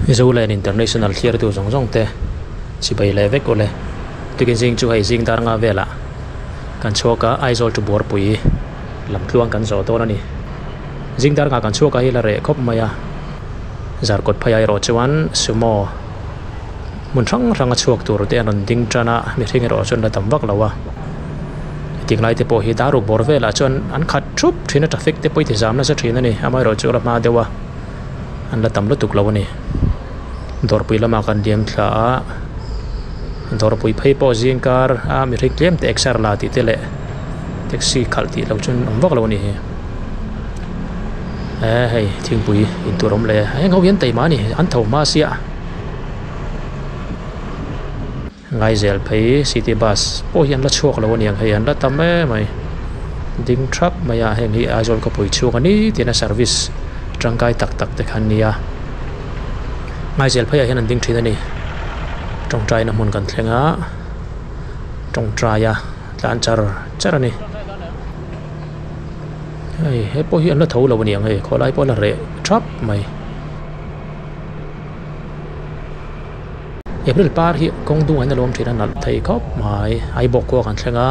Aizawl international here tu zong te chỉ bay le vek ole tu kin jing chu hai jing dar nga vela kan choka Aizawl tu Buarpui LAMTLUANG kan zo to ni jing dar nga kan choka hi la re khop maya zar kot phai ro chuan sumo mun rang chuak tur te an ding trana mi thing ro chon la tam wak lawa ting lai te po hi daru bor vela chon an khat thup thina traffic te poi te jam na sa thina ni amai ro chu la ma dewa an la tam lu tuk lawa ni Buarpui lama kan diam thla Buarpui phei po jing kar a mi thik tlem te exer la ti tele taxi khal ti lo chun am wak lo ni hei thing pui in turom le ai ngau hian tai ma ni an tho ma sia ngai zel phei city bus po hian la chuak lo ni ang hei an la tam mai ding truck maya heng hi Aizawl ko pui chuak ani tina service tangkai tak te khan nia ngai zel phei hian an ding thina ni trong trai na mun kan thlenga trong trai ya tlan char ani hei po hi an la tho lo ni ang hei kholai po la re trap mai April par hi kong du an lom thina nal thei khop mai ai bok ko kan thlenga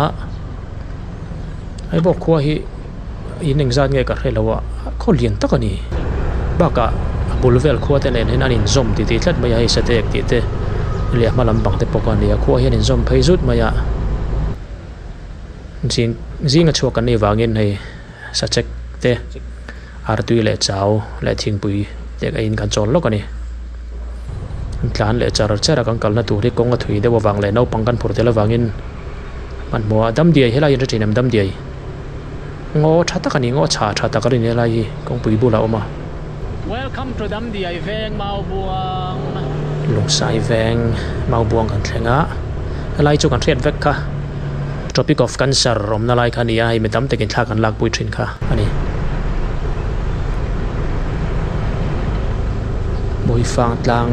ai bok ko hi in engzat nge ka hrelowa kholien takani baka bulvel kho te nen an in zom ti thlat mai ai satek ti te le malam bang te pokani a kho hian in zom phei zut maya jing a chuak an ni wangin hei sa check te artui le chau le thingpui te in kan chol lok ani tlan le chara kan kal na tu ri kong a thui de wang le no pangkan phur te la wangin man mo dam diai hela yin thinam dam diai ngo tha takani ngo tha takari ne lai kong pui bula oma Welcome to Dam Diai Veng Mau Buang lung sai veng mau buang kan thlenga lai chu kan thriat vek kha topic of cancer rom na lai khania hi metam tekin thla kan lak pui thin kha ani boi fang tlang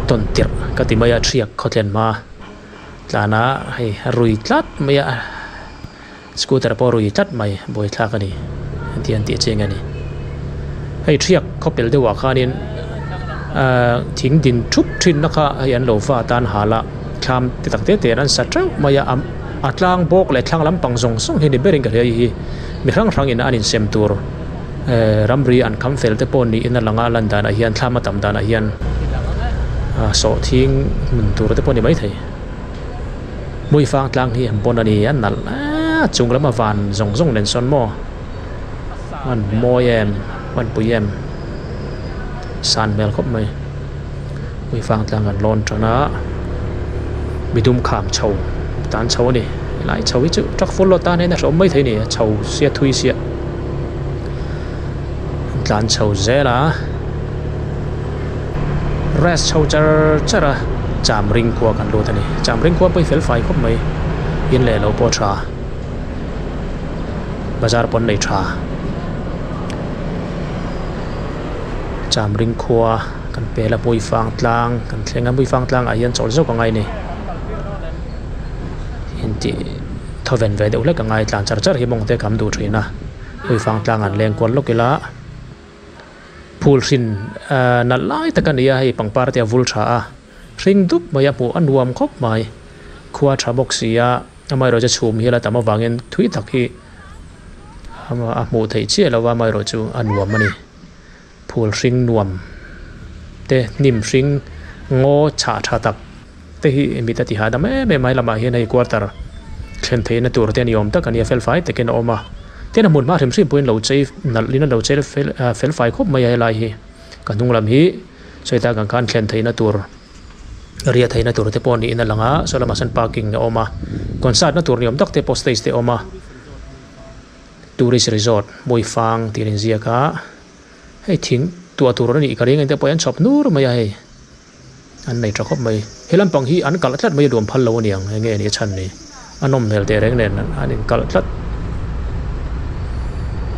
ton tir ka ti maya thiak khotlen ma tlana hei rui tlat maya scooter po rui tlat mai boi thla ka ni tian ti cheng ani hei thiak khopel de wa khanin thing din thup thin na kha hian lo fa tan hala kham ti tak te ran sa trau maya atlang bok le thlang lampang zong song hi ni bering ka hi mi rang in anin sem tur ramri an kham fel te pon ni in langa landa na hian thlama tam dana hian so thing mun tur te pon ni mai thei mui fang tlang hi am pon ani an nal chung lama van zong nen son mo an moyem an puyem san mel khop mai mui fang tlang an lon trana midum kham chau tan chau ni lai chau hi chu truck full lo ta ne na so mai thei ni chau sia thui sia tlan chau zela rest chau chara cham ring kwa kan lo tani cham ring kwa poi fel fai khop mai in le lo po tha bazar pon nei tha cham ring kwa kan pela poi fang tlang kan thlenga poi fang tlang a hian chol zo ka ngai ni hinti thoven ve de ule ka ngai tlan char hi mong te kam du thina poi fang tlang an leng kon lokila phul sin na lai takania hi pangpar te vul tha a ring dup maya pu anuam khop mai khua tha boxia amai ro cha chum hi la tama wangin thui tak hi ama a mu thei che lawa mai ro chu anuam ani phul ring nuam te nim ring ngo cha tha tak te hi mi ta ti ha da me mai lama hi nei quarter thlen the na tur te ni om tak ani fel fai te ken oma te na mun ma rim sim point lo chei nal lina lo chei fel fai khop mai lai hi kanung lam hi soita kan kan thlen theina tur ria theina tur te pon ni in langa solama san parking na oma concert na tur ni om tak te post stage te oma tourist resort moi fang tirin zia ka hei thing tua tur ni ka ring te poyan shop nur mai hei an nei tra khop mai helam pang hi an kal thlat mai dom phal lo niang nge ni chan ni anom mel te reng nen an in kal thlat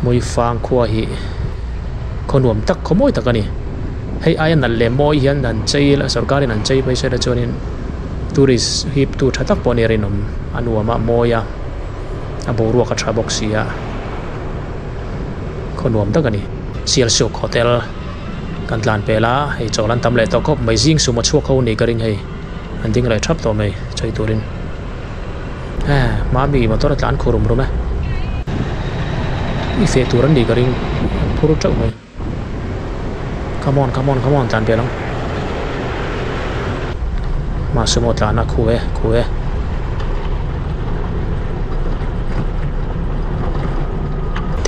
moi fang khua hi khonwam tak khomoi takani hei ai an le moi hian an chei la sarkar an chei pai se da chonin tourist hip tu thatak poni rinom anuama moya aboru ka tra boxia khonwam takani sial sok hotel kan tlan pela hei cholan tam le to khop mai jing su ma chuak ho ni ka ring hei an ding lai thap to mai choi turin ma mi motor tlan khurum rum i fe turan ni ka ring phuru chau mai come on tlan pelang ma sumo tlana khuwe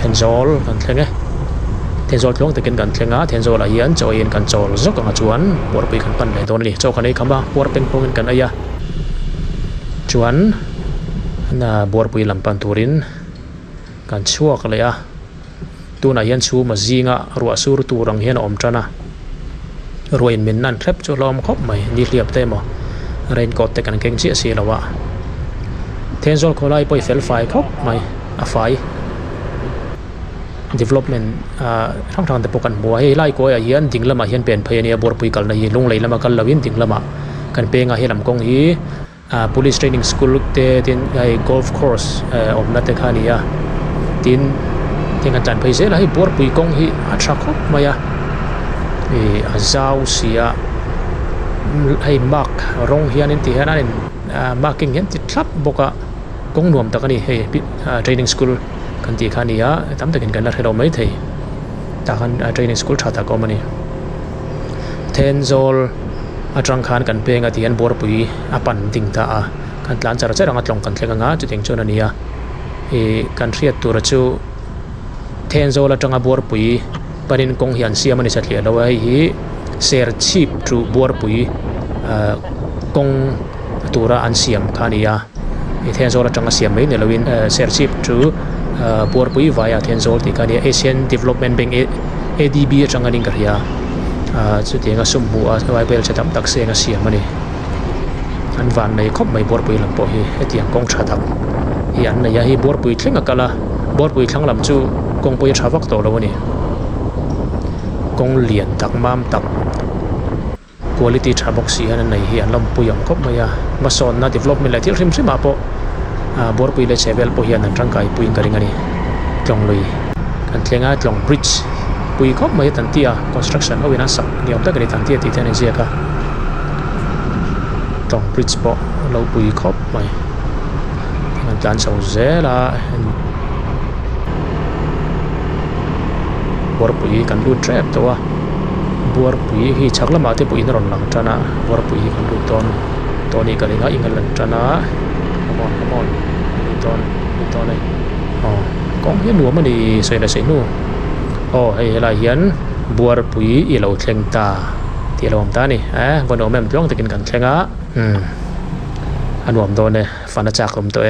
Thenzawl kan thlenge Thenzawl tlong takin kan thlenga Thenzawl a hian choin kan chol zok anga chuan Buarpui kan pan le don ni chaw khanei khama Buarpeng pongin kan aya chuan na Buarpui lampan turin kan chuak le a tuna hian chu ma zinga ruah sur turang hian om tana ruin min nan thlep chu lom khop mai ni hliap te mo raincoat te kan keng chi si lawa Thenzawl kholai poi fel fai khop mai a fai development thang te pokan bo hei lai ko a hian dinglama hian pen phei ania Buarpui kal na hi lung leilama kal lawin dinglama kan penga helam kong hi police training school te tin ai golf course omna te khania tin kan tan phei zela hi Buarpui kong hi a thak khop maya Aizawl sia hei mark rong hian in ti hian an marking hian ti thlap boka kong nuam takani hei training school kan ti khania tam takin kan la thelo mai thei ta kan training school tha ta ko mani Thenzawl atang khan kan penga tian Buarpui apan ting ta a kan tlan char charanga tlong kan thlenga chu ting chon ania kan riat tur chu Thenzawl atanga Buarpui parin kong hian siam ani sathlia lo hi ser chip tru Buarpui kong tura an siam khania Thenzawl atanga siam mai ne lowin ser chip tru Buarpui via Thenzawl ti khania Asian Development Bank ADB atanga ning karia chu tinga sum bu a wai bel chatam tak se nga siam ani an van nei khop mai Buarpui lam po hi hetiang kong tha tak hi an na ya hi Buarpui thlenga kala Buarpui thlang lam chu kong poi thawak to lo ani kong lian tak mam tak quality thabok si han nei hi an lam puyam khop maya mason na development la thil rim ma po Buarpui le chevel po hian an tangkai puing karing ani tlong lui kan thlenga tlong bridge pui khop mai tan tia construction ho ina sak niam tak ni tan tia ti ten exia ka tlong bridge po lo pui khop mai kan tlan so zela Buarpui kan lu trap to wa Buarpui hi chaklama te pui ron lang tana Buarpui kan lu ton toni kalinga ingalan tana come on ni ton ai kong hian nuam ani sei la sei nu hei la hian Buarpui i lo thleng ta ti lom ta ni vono mem tlong takin kan thlenga anuam do ne fana chak lom to